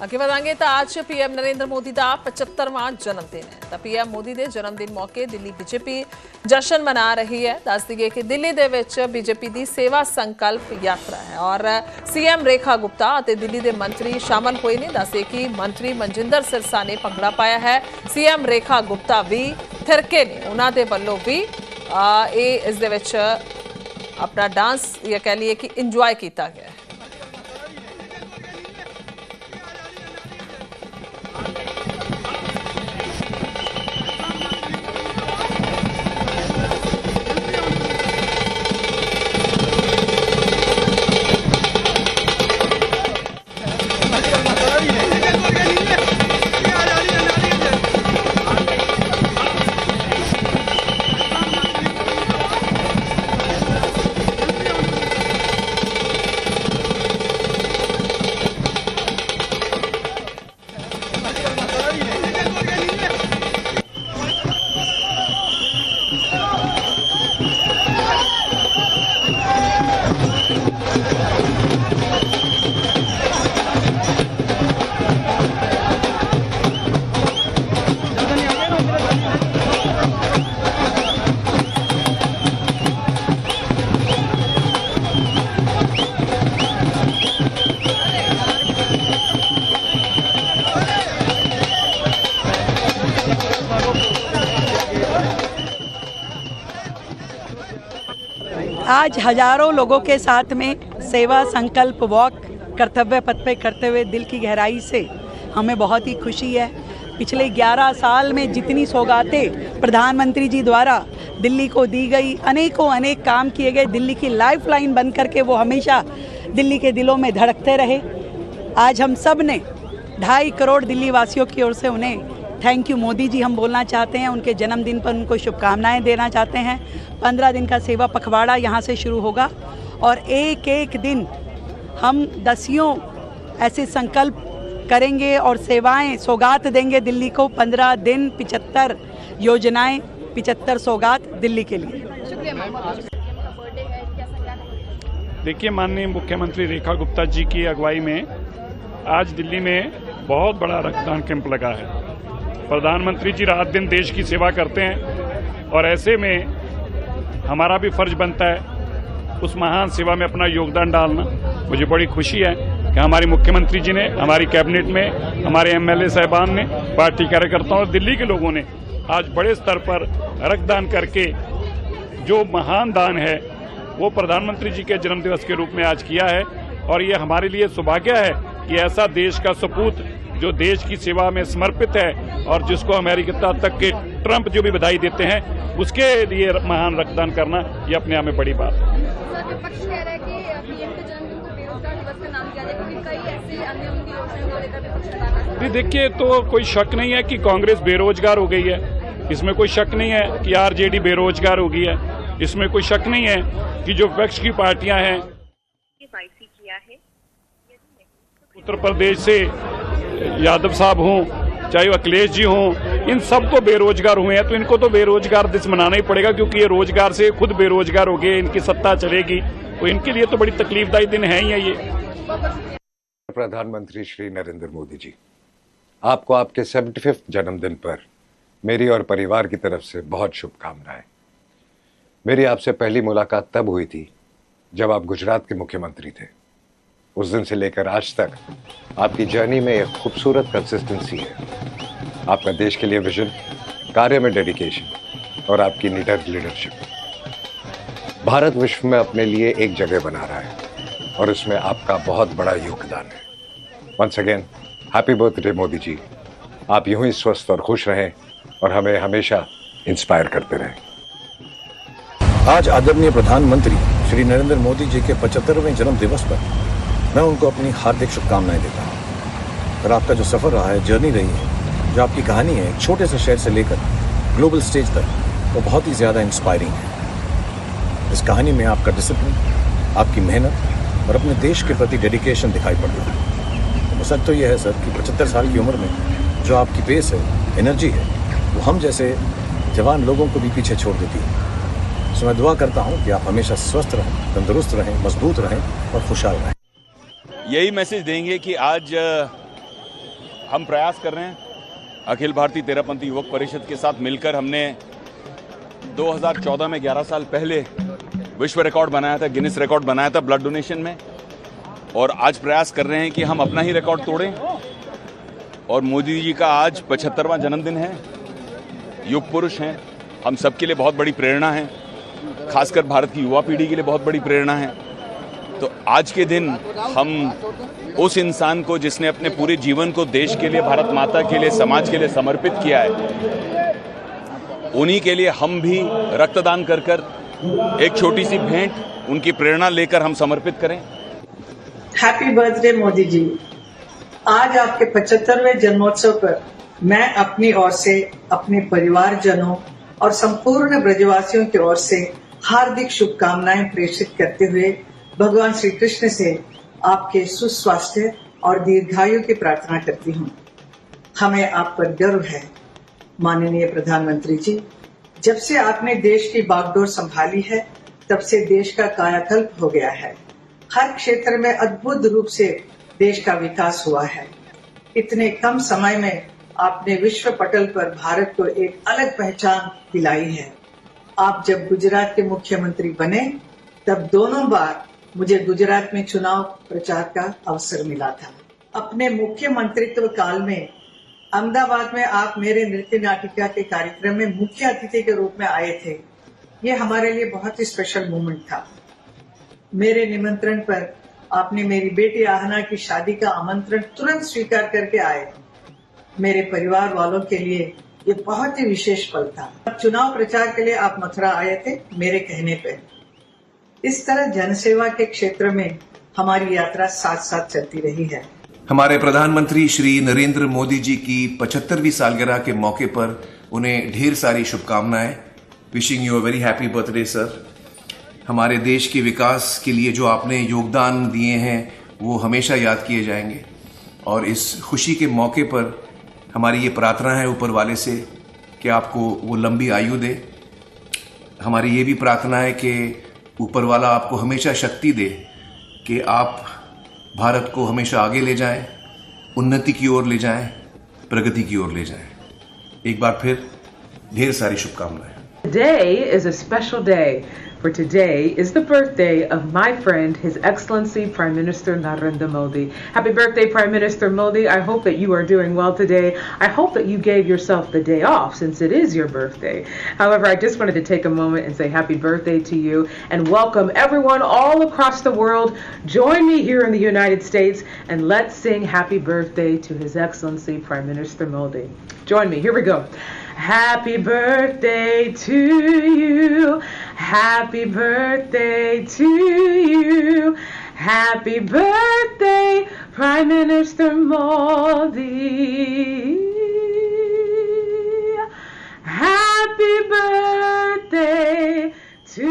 ਅੱਗੇ ਵਧਾਂਗੇ ਤਾਂ ਅੱਜ ਪੀਐਮ ਨਰਿੰਦਰ ਮੋਦੀ ਦਾ 75ਵਾਂ ਜਨਮ ਦਿਨ ਹੈ ਤਾਂ ਪੀਐਮ ਮੋਦੀ ਦੇ ਜਨਮ ਦਿਨ ਮੌਕੇ ਦਿੱਲੀ ਬੀਜੇਪੀ ਜਸ਼ਨ ਮਨਾ ਰਹੀ ਹੈ। ਦੱਸ ਦਈਏ ਕਿ ਦਿੱਲੀ ਦੇ ਵਿੱਚ ਬੀਜੇਪੀ ਦੀ ਸੇਵਾ ਸੰਕਲਪ ਯਾਤਰਾ ਹੈ ਔਰ ਸੀਐਮ ਰੇਖਾ ਗੁਪਤਾ ਅਤੇ ਦਿੱਲੀ ਦੇ ਮੰਤਰੀ ਸ਼ਾਮਲ ਹੋਏ ਨੇ। ਦੱਸੇ ਕਿ ਮੰਤਰੀ ਮਨਜਿੰਦਰ ਸਿਰਸਾ ਨੇ ਭੰਗੜਾ ਪਾਇਆ ਹੈ। ਸੀਐਮ ਰੇਖਾ ਗੁਪਤਾ ਵੀ ਥਿਰਕੇ ਨੇ, ਉਹਨਾਂ ਦੇ ਵੱਲੋਂ ਵੀ ਇਹ ਇਸ ਦੇ ਵਿੱਚ ਆਪਣਾ ਡਾਂਸ ਜਾਂ ਕਹਿ ਲਈਏ ਕਿ ਇੰਜੋਏ ਕੀਤਾ ਗਿਆ ਹੈ। आज हजारों लोगों के साथ में सेवा संकल्प वॉक कर्तव्य पथ पे करते हुए दिल की गहराई से हमें बहुत ही खुशी है। पिछले 11 साल में जितनी सौगातें प्रधानमंत्री जी द्वारा दिल्ली को दी गई, अनेक काम किए गए, दिल्ली की लाइफलाइन बन करके वो हमेशा दिल्ली के दिलों में धड़कते रहे। आज हम सब ने 2.5 करोड़ दिल्ली वासियों की ओर से उन्हें थैंक यू मोदी जी हम बोलना चाहते हैं। उनके जन्मदिन पर उनको शुभकामनाएं देना चाहते हैं। 15 दिन का सेवा पखवाड़ा यहाँ से शुरू होगा और एक एक दिन हम दसियों ऐसे संकल्प करेंगे और सेवाएं सौगात देंगे दिल्ली को। 15 दिन 75 योजनाएं, 75 सौगात दिल्ली के लिए। देखिए, माननीय मुख्यमंत्री रेखा गुप्ता जी की अगुवाई में आज दिल्ली में बहुत बड़ा रक्तदान कैंप लगा है। प्रधानमंत्री जी रात दिन देश की सेवा करते हैं और ऐसे में हमारा भी फर्ज बनता है उस महान सेवा में अपना योगदान डालना। मुझे बड़ी खुशी है कि हमारे मुख्यमंत्री जी ने, हमारी कैबिनेट में हमारे एमएलए साहिबान ने, पार्टी कार्यकर्ताओं और दिल्ली के लोगों ने आज बड़े स्तर पर रक्तदान करके जो महान दान है वो प्रधानमंत्री जी के जन्मदिवस के रूप में आज किया है। और ये हमारे लिए सौभाग्य है कि ऐसा देश का सपूत जो देश की सेवा में समर्पित है और जिसको अमेरिका तक के ट्रंप जो भी बधाई देते हैं, उसके लिए महान रक्तदान करना ये अपने आप में बड़ी बात है। विपक्ष कह रहा है कि पीएम के जन्मदिन को बेरोजगार दिवस का नाम दिया जाए क्योंकि कई ऐसी अन्य उनकी योजनाओं को लेकर विपक्ष लगातार। देखिए, तो कोई शक नहीं है कि कांग्रेस बेरोजगार हो गई है, इसमें कोई शक नहीं है कि आरजेडी बेरोजगार हो गई है, इसमें कोई शक नहीं है कि जो विपक्ष की पार्टियां हैं, उत्तर प्रदेश से यादव साहब हों चाहे वो अखिलेश जी हों, इन सबको बेरोजगार हुए हैं तो इनको तो बेरोजगार दिवस मनाना ही पड़ेगा क्योंकि ये रोजगार से खुद बेरोजगार हो गए, इनकी सत्ता चलेगी तो इनके लिए तो बड़ी तकलीफदायी दिन है ही है ये। प्रधानमंत्री श्री नरेंद्र मोदी जी, आपको आपके 75वें जन्मदिन पर मेरी और परिवार की तरफ से बहुत शुभकामनाएं। मेरी आपसे पहली मुलाकात तब हुई थी जब आप गुजरात के मुख्यमंत्री थे। उस दिन से लेकर आज तक आपकी जर्नी में एक खूबसूरत कंसिस्टेंसी है। आपका देश के लिए विजन, कार्य में डेडिकेशन और आपकी निडर लीडरशिप भारत विश्व में अपने लिए एक जगह बना रहा है और इसमें आपका बहुत बड़ा योगदान है। Once again happy birthday Modi ji. आप यूं ही स्वस्थ और खुश रहें और हमें हमेशा इंस्पायर करते रहें। आज आदरणीय प्रधानमंत्री श्री नरेंद्र मोदी जी के 75वें जन्म दिवस पर मैं उनको अपनी हार्दिक शुभकामनाएं देता हूँ। और आपका जो सफ़र रहा है, जर्नी रही है, जो आपकी कहानी है एक छोटे से शहर से लेकर ग्लोबल स्टेज तक, वो बहुत ही ज़्यादा इंस्पायरिंग है। इस कहानी में आपका डिसिप्लिन, आपकी मेहनत और अपने देश के प्रति डेडिकेशन दिखाई पड़ता है। तो सच तो ये है सर कि 75 साल की उम्र में जो आपकी पेस है, एनर्जी है, वो हम जैसे जवान लोगों को भी पीछे छोड़ देती है। सो मैं दुआ करता हूँ कि आप हमेशा स्वस्थ रहें, तंदुरुस्त रहें, मजबूत रहें और खुशहाल रहें। यही मैसेज देंगे कि आज हम प्रयास कर रहे हैं। अखिल भारतीय तेरहपंथी युवक परिषद के साथ मिलकर हमने 2014 में 11 साल पहले विश्व रिकॉर्ड बनाया था, गिनीज रिकॉर्ड बनाया था ब्लड डोनेशन में, और आज प्रयास कर रहे हैं कि हम अपना ही रिकॉर्ड तोड़ें। और मोदी जी का आज 75वां जन्मदिन है। युग पुरुष हैं, हम सबके लिए बहुत बड़ी प्रेरणा है, खासकर भारत की युवा पीढ़ी के लिए बहुत बड़ी प्रेरणा है। तो आज के दिन हम उस इंसान को जिसने अपने पूरे जीवन को देश के लिए, भारत माता के लिए, समाज के लिए समर्पित किया है, उन्हीं के लिए हम भी रक्तदान कर कर एक छोटी सी भेंट उनकी प्रेरणा लेकर हम समर्पित करें। हैप्पी बर्थडे मोदी जी। आज आपके 75वें जन्मोत्सव पर मैं अपनी ओर से, अपने परिवारजनों और संपूर्ण ब्रजवासियों की ओर से हार्दिक शुभकामनाएं प्रेषित करते हुए भगवान श्री कृष्ण से आपके सुस्वास्थ्य और दीर्घायु की प्रार्थना करती हूँ। हमें आप पर गर्व है माननीय प्रधानमंत्री जी। जब से आपने देश की बागडोर संभाली है, तब से देश का कायाकल्प हो गया है। हर क्षेत्र में अद्भुत रूप से देश का विकास हुआ है। इतने कम समय में आपने विश्व पटल पर भारत को एक अलग पहचान दिलाई है। आप जब गुजरात के मुख्यमंत्री बने, तब दोनों बार मुझे गुजरात में चुनाव प्रचार का अवसर मिला था। अपने मुख्यमंत्रित्व काल में अहमदाबाद में आप मेरे नृत्य नाटिका के कार्यक्रम में मुख्य अतिथि के रूप में आए थे। ये हमारे लिए बहुत ही स्पेशल मोमेंट था। मेरे निमंत्रण पर आपने मेरी बेटी आहना की शादी का आमंत्रण तुरंत स्वीकार करके आए। मेरे परिवार वालों के लिए ये बहुत ही विशेष पल था। चुनाव प्रचार के लिए आप मथुरा आए थे मेरे कहने पे। इस तरह जनसेवा के क्षेत्र में हमारी यात्रा साथ साथ चलती रही है। हमारे प्रधानमंत्री श्री नरेंद्र मोदी जी की 75वीं सालगिरह के मौके पर उन्हें ढेर सारी शुभकामनाएं। Wishing you a very happy birthday sir. हमारे देश के विकास के लिए जो आपने योगदान दिए हैं वो हमेशा याद किए जाएंगे, और इस खुशी के मौके पर हमारी ये प्रार्थना है ऊपर वाले से कि आपको वो लंबी आयु दे। हमारी ये भी प्रार्थना है कि ऊपर वाला आपको हमेशा शक्ति दे कि आप भारत को हमेशा आगे ले जाएं, उन्नति की ओर ले जाएं, प्रगति की ओर ले जाएं। एक बार फिर ढेर सारी शुभकामनाएं। Today is a special day, for today is the birthday of my friend, His Excellency Prime Minister Narendra Modi. Happy birthday, Prime Minister Modi. I hope that you are doing well today. I hope that you gave yourself the day off since it is your birthday. However, I just wanted to take a moment and say happy birthday to you and welcome everyone all across the world. Join me here in the United States and let's sing happy birthday to His Excellency Prime Minister Modi. Join me. Here we go. Happy birthday to you. Happy birthday to you. Happy birthday, Prime Minister Modi. Happy birthday to